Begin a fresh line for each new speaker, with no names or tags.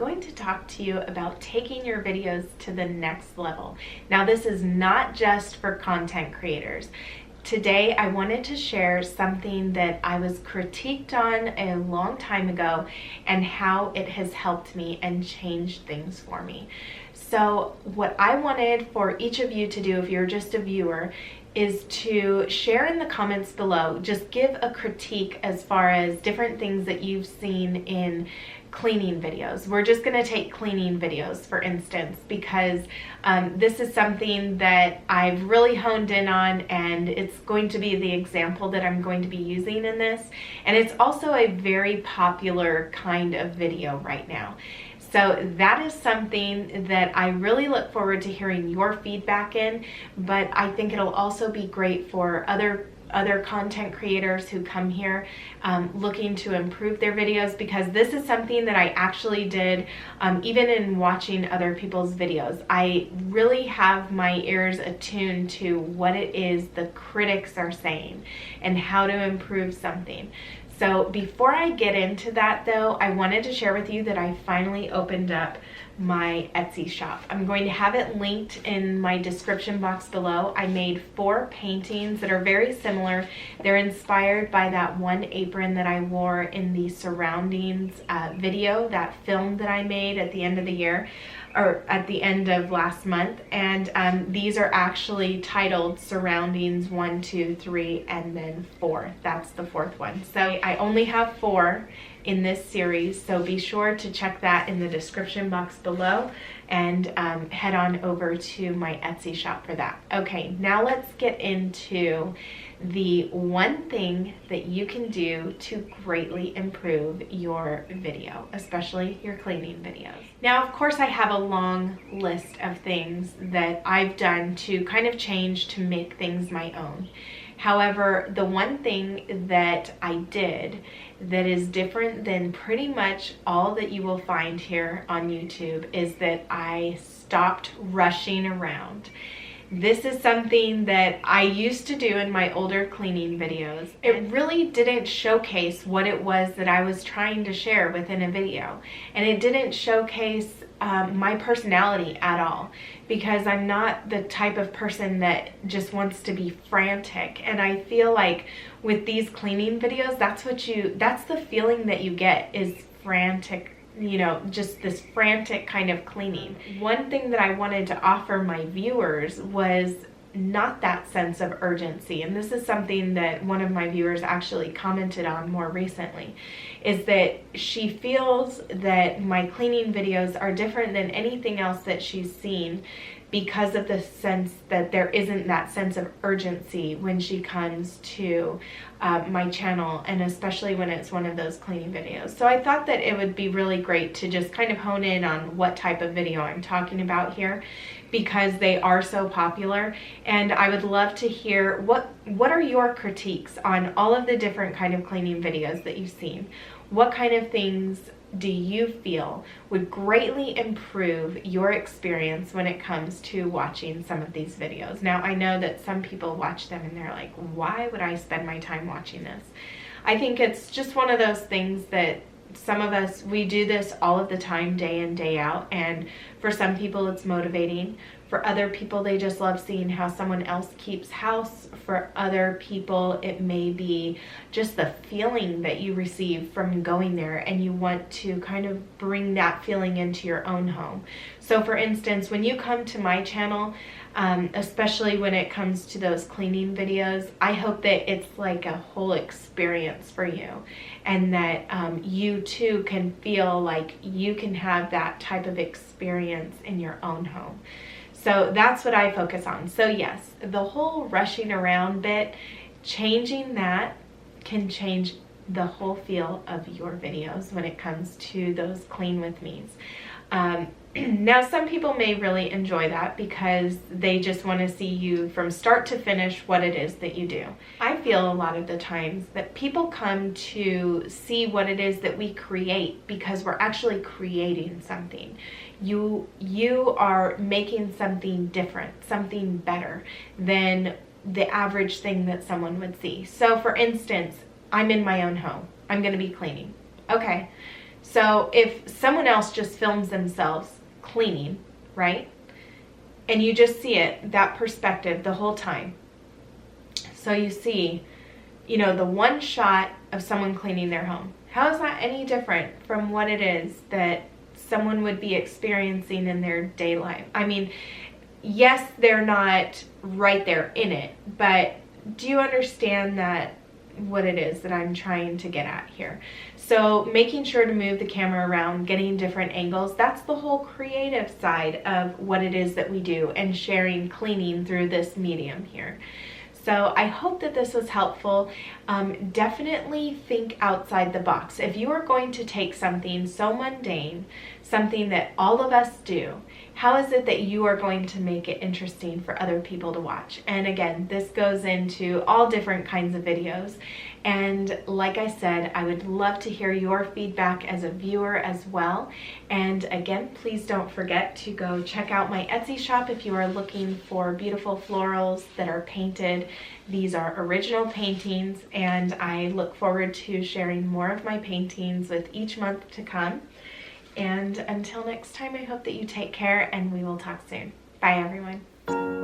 going to talk to you about taking your videos to the next level. Now, this is not just for content creators. Today, I wanted to share something that I was critiqued on a long time ago and how it has helped me and changed things for me. So what I wanted for each of you to do, if you're just a viewer, is to share in the comments below. Just give a critique as far as different things that you've seen in cleaning videos. We're just going to take cleaning videos, for instance, because this is something that I've really honed in on, and it's going to be the example that I'm going to be using in this. And it's also a very popular kind of video right now. So that is something that I really look forward to hearing your feedback in, but I think it'll also be great for other content creators who come here looking to improve their videos, because this is something that I actually did even in watching other people's videos. I really have my ears attuned to what it is the critics are saying and how to improve something. So before I get into that though, I wanted to share with you that I finally opened up my Etsy shop. I'm going to have it linked in my description box below. I made 4 paintings that are very similar. They're inspired by that one apron that I wore in the Surroundings video, that film that I made at the end of the year, or at the end of last month. And these are actually titled Surroundings 1, 2, 3, and then 4. That's the 4th one. So I only have 4 in this series, so be sure to check that in the description box below and head on over to my Etsy shop for that. Okay, now let's get into the one thing that you can do to greatly improve your video, especially your cleaning videos. Now, of course, I have a long list of things that I've done to kind of change to make things my own. However, the one thing that I did that is different than pretty much all that you will find here on YouTube is that I stopped rushing around. This is something that I used to do in my older cleaning videos. It really didn't showcase what it was that I was trying to share within a video. And it didn't showcase my personality at all, because I'm not the type of person that just wants to be frantic. And I feel like with these cleaning videos, that's the feeling that you get, is frantic, you know, just this frantic kind of cleaning. One thing that I wanted to offer my viewers was not that sense of urgency. And this is something that one of my viewers actually commented on more recently, is that she feels that my cleaning videos are different than anything else that she's seen, because of the sense that there isn't that sense of urgency when she comes to my channel, and especially when it's one of those cleaning videos. So I thought that it would be really great to just kind of hone in on what type of video I'm talking about here, because they are so popular. And I would love to hear what are your critiques on all of the different kind of cleaning videos that you've seen. What kind of things do you feel would greatly improve your experience when it comes to watching some of these videos? Now, I know that some people watch them and they're like, why would I spend my time watching this? I think it's just one of those things that some of us, we do this all of the time, day in, day out, and for some people it's motivating. For other people, they just love seeing how someone else keeps house. For other people, it may be just the feeling that you receive from going there, and you want to kind of bring that feeling into your own home. So for instance, when you come to my channel, especially when it comes to those cleaning videos, I hope that it's like a whole experience for you, and that you too can feel like you can have that type of experience in your own home. So that's what I focus on. So yes, the whole rushing around bit, changing that can change the whole feel of your videos when it comes to those clean with me's. Now, some people may really enjoy that because they just want to see you from start to finish what it is that you do. I feel a lot of the times that people come to see what it is that we create because we're actually creating something. You are making something different, something better than the average thing that someone would see. So for instance, I'm in my own home. I'm going to be cleaning. Okay. So if someone else just films themselves cleaning, right? And you just see it, that perspective the whole time. So you see, you know, the one shot of someone cleaning their home. How is that any different from what it is that someone would be experiencing in their day life? I mean, yes, they're not right there in it, but do you understand that what it is that I'm trying to get at here? So making sure to move the camera around, getting different angles, that's the whole creative side of what it is that we do, and sharing cleaning through this medium here. So I hope that this was helpful. Definitely think outside the box. If you are going to take something so mundane, something that all of us do, how is it that you are going to make it interesting for other people to watch? And again, this goes into all different kinds of videos. And like I said, I would love to hear your feedback as a viewer as well. And again, please don't forget to go check out my Etsy shop if you are looking for beautiful florals that are painted. These are original paintings, and I look forward to sharing more of my paintings with each month to come. And until next time, I hope that you take care, and we will talk soon. Bye, everyone.